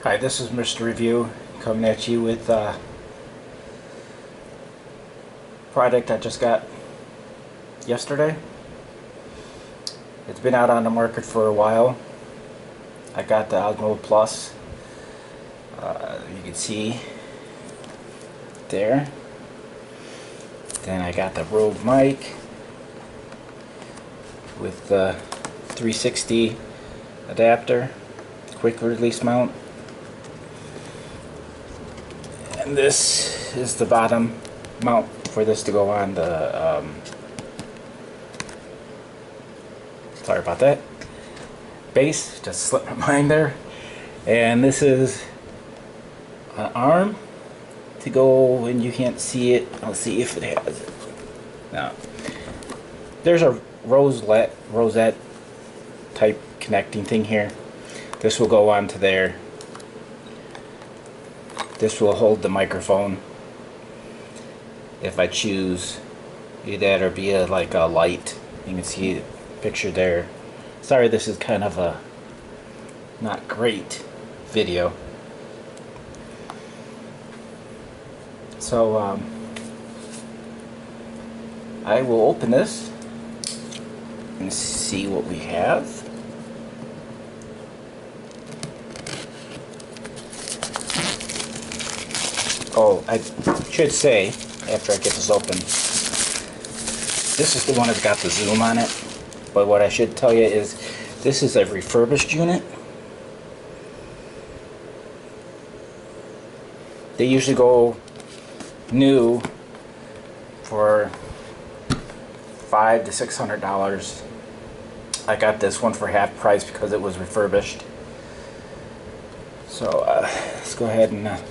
Hi, this is Mr. Review coming at you with a product I just got yesterday. It's been out on the market for a while. I got the Osmo Plus. You can see there. Then I got the Rode mic with the 360 adapter, quick release mount. And this is the bottom mount for this to go on the sorry about that, base, just slipped my mind there. And this is an arm to go, and you can't see it. I'll see if it has it. Now there's a rosette type connecting thing here. This will go onto there. This will hold the microphone if I choose either that or be like a light. You can see the picture there. Sorry, this is kind of a not great video. So I will open this and see what we have. Oh, I should say, after I get this open, this is the one that's got the zoom on it. But what I should tell you is, this is a refurbished unit. They usually go new for $500 to $600. I got this one for half price because it was refurbished. So let's go ahead and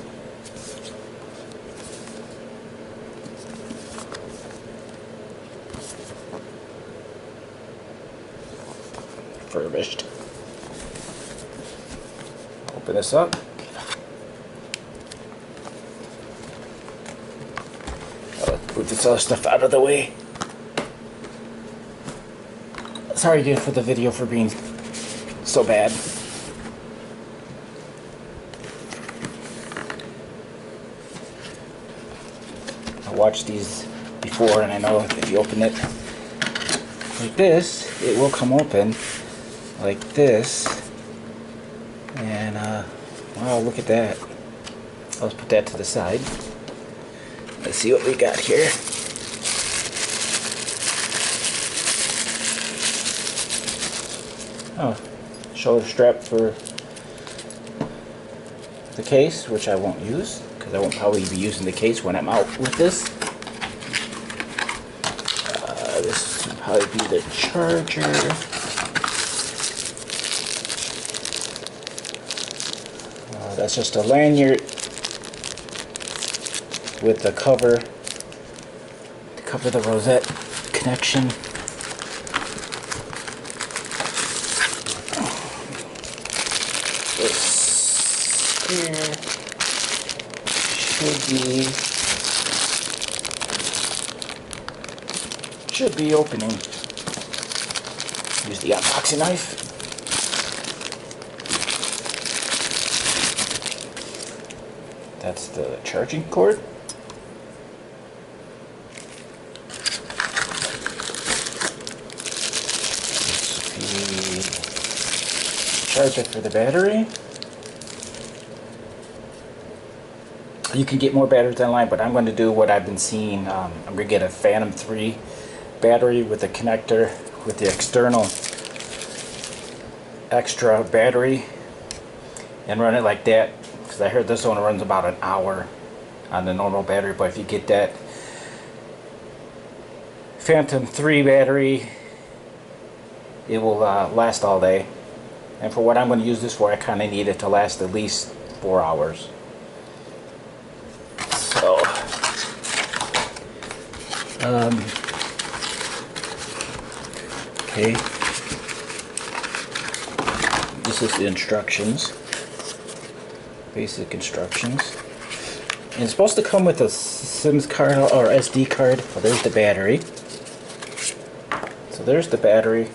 refurbished. Open this up. Move this other stuff out of the way. Sorry again for the video for being so bad. I watched these before, and I know if you open it like this, it will come open like this. And wow, look at that. Let's put that to the side. Let's see what we got here. Oh, shoulder strap for the case, which I won't use because I won't probably be using the case when I'm out with this. This will probably be the charger. That's just a lanyard with the cover to cover the rosette connection. This here should be opening. Use the unboxing knife. That's the charging cord. The charger for the battery. You can get more batteries online, but I'm going to do what I've been seeing. I'm going to get a Phantom 3 battery with a connector with the external extra battery and run it like that, because I heard this one runs about an hour on the normal battery. But if you get that Phantom 3 battery, it will last all day. And for what I'm going to use this for, I kind of need it to last at least 4 hours. So, okay. This is the instructions. Basic instructions. And it's supposed to come with a SIM card or SD card. Oh, there's the battery. So there's the battery.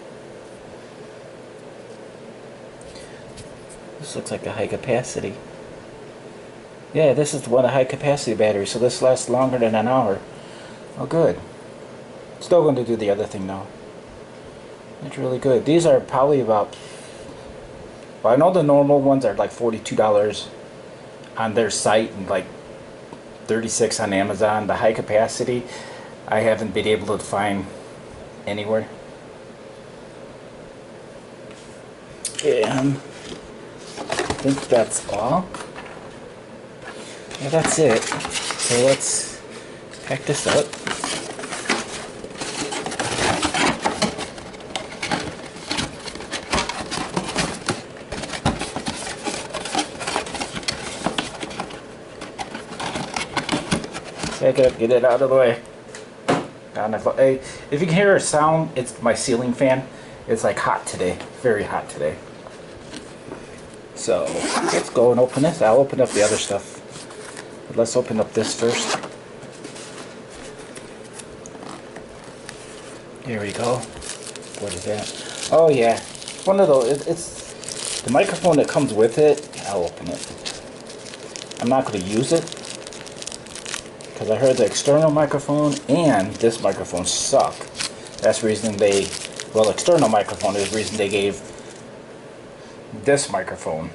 This looks like a high capacity. Yeah, this is one of the high capacity batteries, so this lasts longer than an hour. Oh, good. Still going to do the other thing though. It's really good. These are probably about, well, I know the normal ones are like $42 on their site and like $36 on Amazon. The high capacity I haven't been able to find anywhere. And I think that's all. Yeah, that's it. So let's pack this up. Pack it up, get it out of the way. Hey, if you can hear a sound, it's my ceiling fan. It's like hot today, very hot today. So let's go and open this. I'll open up the other stuff. But let's open up this first. Here we go. What is that? Oh yeah, one of those. It's the microphone that comes with it. I'll open it. I'm not going to use it because I heard the external microphone and this microphone suck. That's the reason they, well, external microphone is the reason they gave this microphone.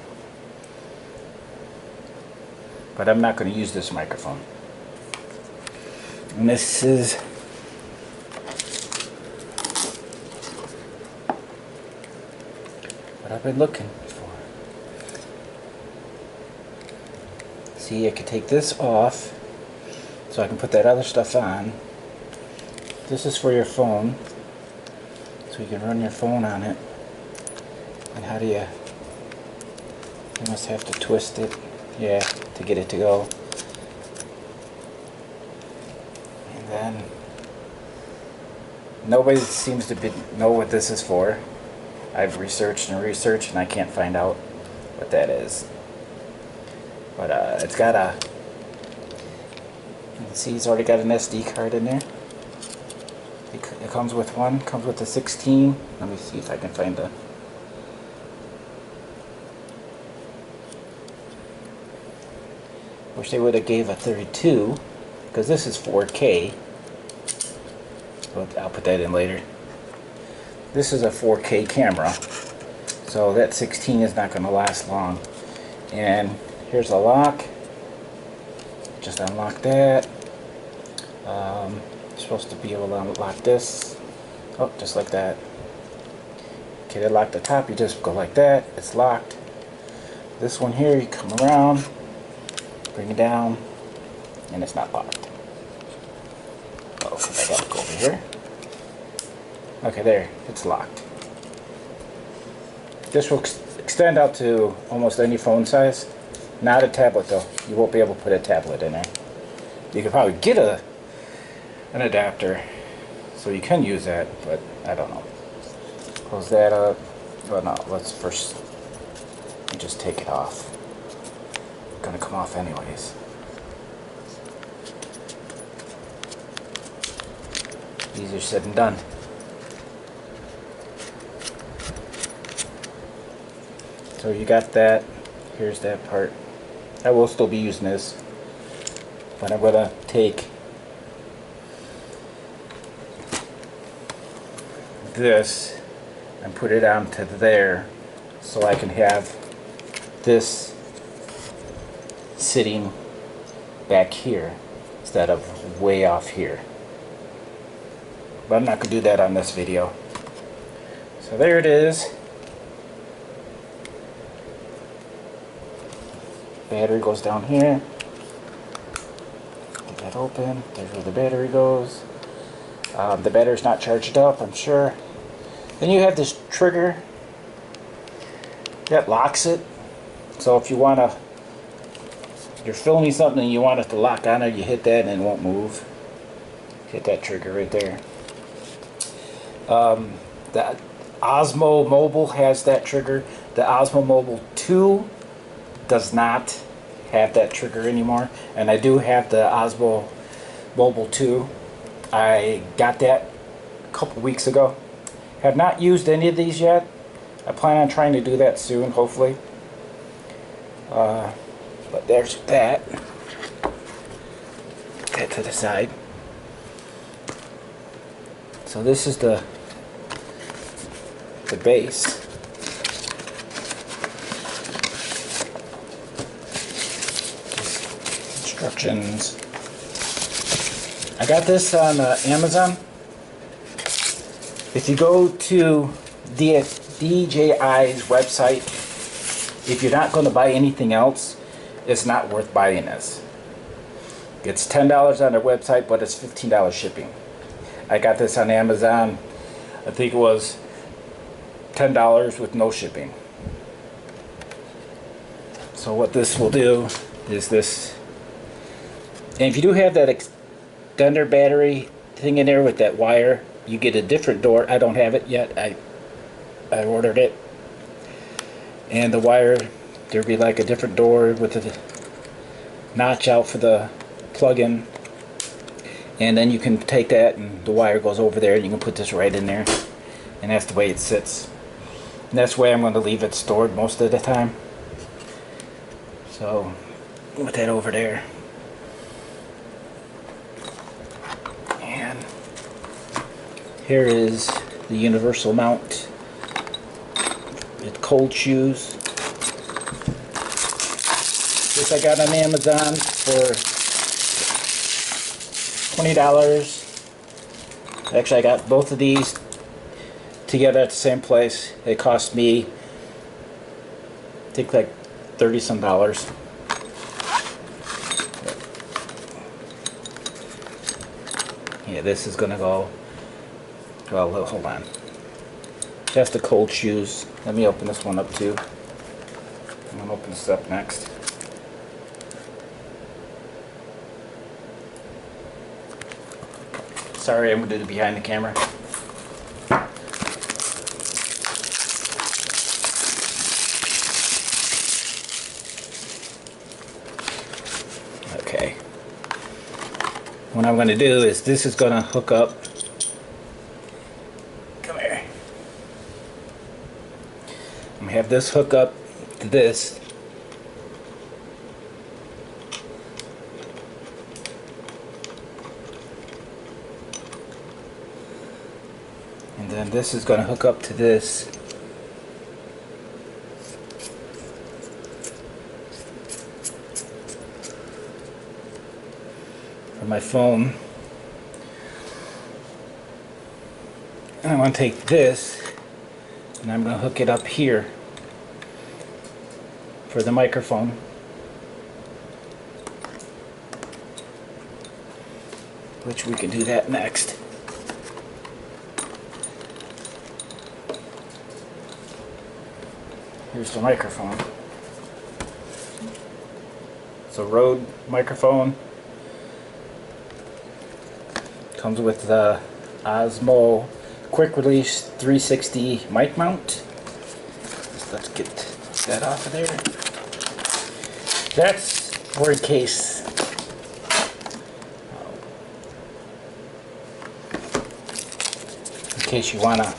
But I'm not going to use this microphone. And this is what I've been looking for. See, I can take this off so I can put that other stuff on. This is for your phone, so you can run your phone on it. And how do you must have to twist it, yeah, to get it to go. And then nobody seems to know what this is for. I've researched and researched and I can't find out what that is. But it's got a, you can see it's already got an SD card in there. It comes with one, comes with a 16. Let me see if I can find the, wish they would have gave a 32 because this is 4K. But I'll put that in later. This is a 4K camera, so that 16 is not going to last long. And here's a lock. Just unlock that. You're supposed to be able to unlock this. Oh, just like that. Okay, to lock the top, you just go like that. It's locked. This one here, you come around, bring it down, and it's not locked. Oh, I gotta go over here. Okay, there, it's locked. This will extend out to almost any phone size. Not a tablet though. You won't be able to put a tablet in there. You could probably get an adapter so you can use that, but I don't know. Close that up. Well, no, let's first just take it off. It's gonna come off anyways. Easier said than done. So you got that. Here's that part. I will still be using this, but I'm gonna take this and put it onto there so I can have this sitting back here instead of way off here. But I'm not gonna do that on this video. So there it is. Battery goes down here. Get that open. There's where the battery goes. The battery's not charged up, I'm sure. Then you have this trigger that locks it. So if you want to, you're filming something and you want it to lock on it, you hit that and it won't move. Hit that trigger right there. The Osmo Mobile has that trigger. The Osmo Mobile 2 does not have that trigger anymore, and I do have the Osmo Mobile 2. I got that a couple weeks ago. Have not used any of these yet. I plan on trying to do that soon, hopefully. But there's that. Put that to the side. So this is the base. Instructions. I got this on Amazon. If you go to DJI's website, if you're not going to buy anything else, it's not worth buying this. It's $10 on their website, but it's $15 shipping. I got this on Amazon. I think it was $10 with no shipping. So what this will do is this. And if you do have that extender battery thing in there with that wire, you get a different door. I don't have it yet. I ordered it. And the wire, there'd be like a different door with a notch out for the plug-in. And then you can take that and the wire goes over there and you can put this right in there. And that's the way it sits. And that's the way I'm going to leave it stored most of the time. So, put that over there. And here is the universal mount with cold shoes. This I got on Amazon for $20. Actually, I got both of these together at the same place. They cost me, I think, like 30 some dollars. Yeah, this is gonna go. Well, hold on. Just the cold shoes. Let me open this one up too. I'm gonna open this up next. Sorry, I'm gonna do it behind the camera. Okay. What I'm going to do is this is going to hook up. Come here. I'm going to have this hook up to this. And then this is going to hook up to this. My phone, and I'm going to take this and I'm going to hook it up here for the microphone, which we can do that next. Here's the microphone. It's a Rode microphone. Comes with the Osmo quick release 360 mic mount. Let's get that off of there. That's for in case you wanna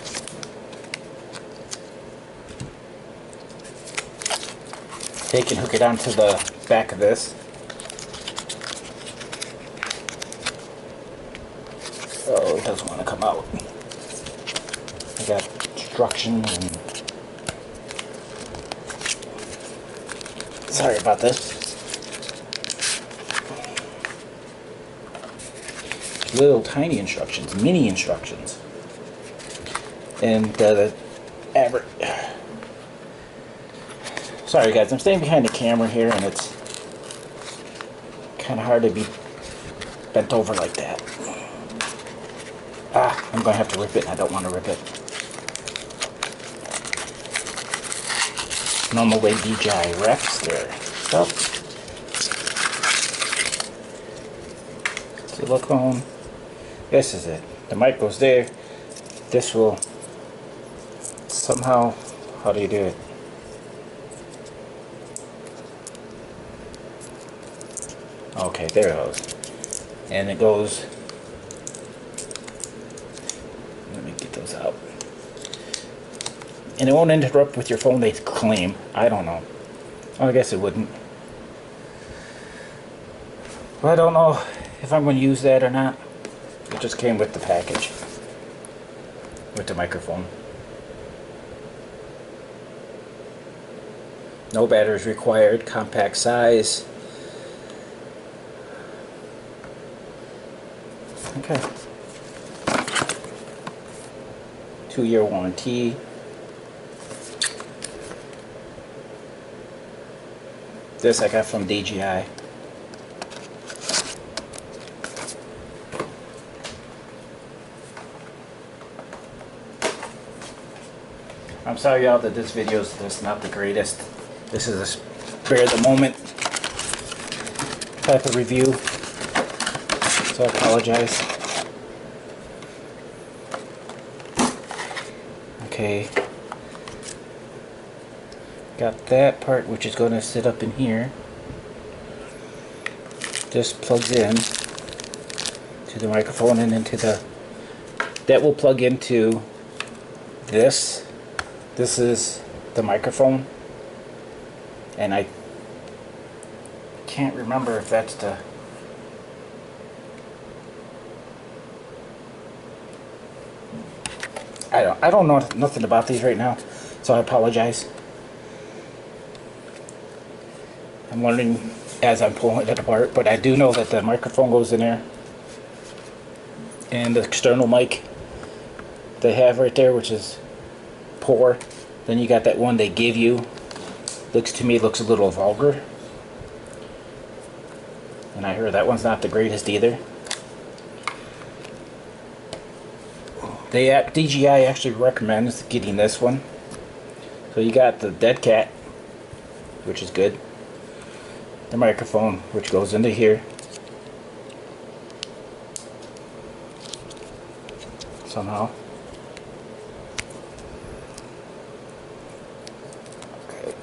take and hook it onto the back of this. Oh, it doesn't want to come out. I got instructions and... Sorry about this. Little tiny instructions, mini instructions. And the average... Sorry guys, I'm staying behind the camera here and it's kind of hard to be bent over like that. I'm going to have to rip it, and I don't want to rip it. Normal way DJI wraps their stuff. Silicone. This is it. The mic goes there. This will somehow... How do you do it? Okay, there it goes. And it goes... Let me get those out. And it won't interrupt with your phone, they claim. I don't know. I guess it wouldn't. But I don't know if I'm going to use that or not. It just came with the package. With the microphone. No batteries required, compact size. Okay. 2-year warranty. This I got from DJI. I'm sorry y'all that this video is just not the greatest. This is a spare the moment type of review, so I apologize. Okay, got that part which is going to sit up in here. This plugs in to the microphone and into the, that will plug into this. This is the microphone, and I can't remember if that's the, I don't know nothing about these right now, so I apologize. I'm learning as I'm pulling it apart, but I do know that the microphone goes in there, and the external mic they have right there, which is poor. Then you got that one they give you. Looks to me looks a little vulgar, and I heard that one's not the greatest either. DJI actually recommends getting this one. So you got the dead cat, which is good. The microphone, which goes into here. Somehow. Okay.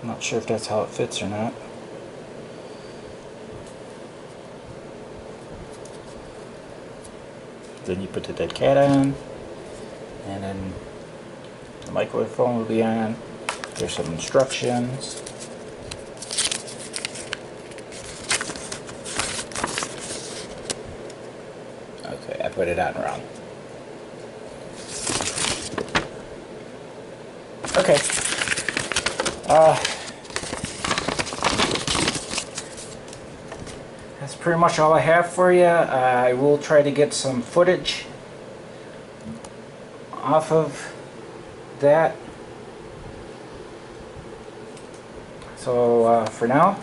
I'm not sure if that's how it fits or not. Then you put the dead cat on, and then the microphone will be on. There's some instructions. Okay, I put it on wrong. Okay. That's pretty much all I have for you. I will try to get some footage off of that. So for now,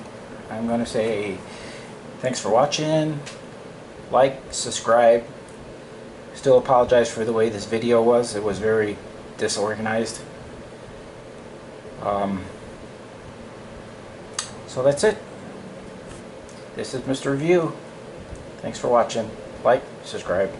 I'm going to say thanks for watching. Like, subscribe. Still apologize for the way this video was. It was very disorganized. So that's it. This is Mr. Review. Thanks for watching. Like, subscribe.